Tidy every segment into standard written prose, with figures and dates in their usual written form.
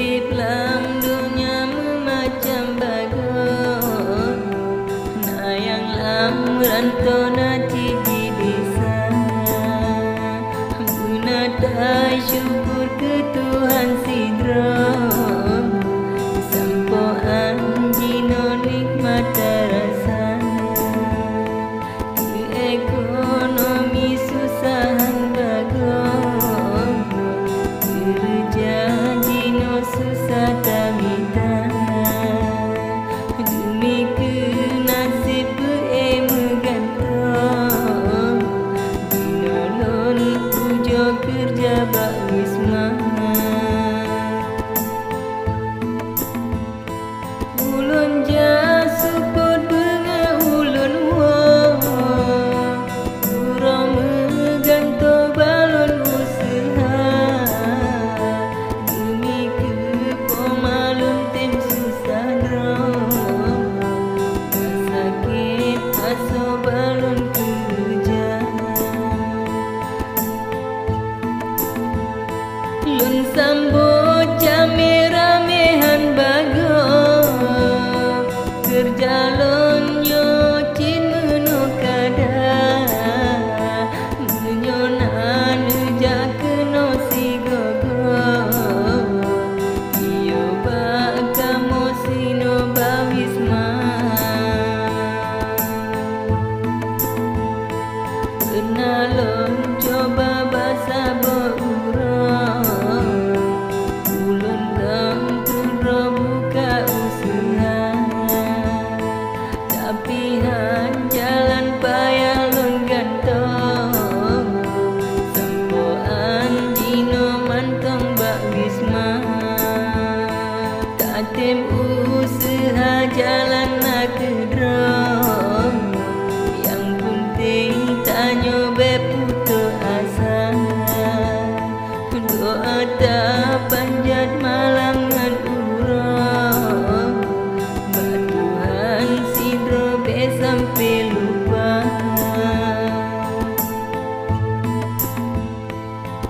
Di dalam dunia macam bagus, na yang lam rantau nanti di desa. Guna tak syukur ke Tuhan sidro, sampoan jino nikmat terasa. Ke ekonomi susahan bagus, kerja susah tak minta. Demi ke nasib megantong, dinolon pujo kerja bak wisma. Ulun ja support dengan ulun wo, kurang megantong balon usaha. Lun sambut rame-ramehan bagus, kerja lon nyocin menukada, menyonan ujak keno si gogo. Iyo bakamo sino bawisma, pernah lon coba bahasa berurang. Jalan payah lun gantong, sampoan jino mantong bak wisma. Tatem usaha jalan nak kedrong, yang penting tanyo beputus asa. Doa tak panjat malam ngan urang, Tuhan sidro sampai lupa.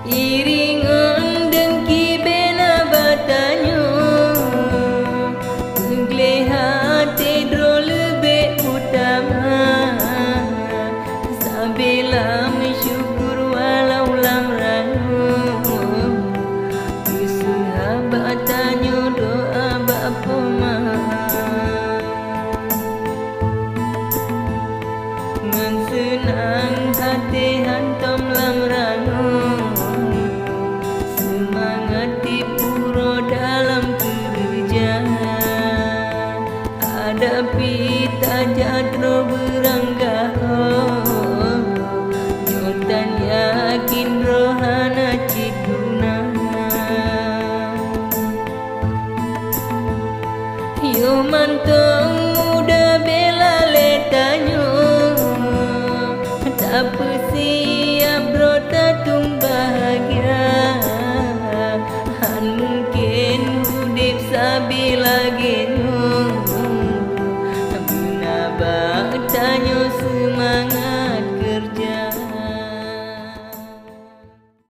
Iringan dengki bena batanyo, hati dro lebih utama. Sabila mensyukur walau lamrano, usaha batanyo doa bapa senang hati hantam lamrano, semangat dipuro dalam kerja. Hadapi tajadro beranggaho, nyotan yakin rohana cikuna. Yo mantong muda bela letanyo, apa siap bro tatung bahagia. Han mungkin hudip sabi lagi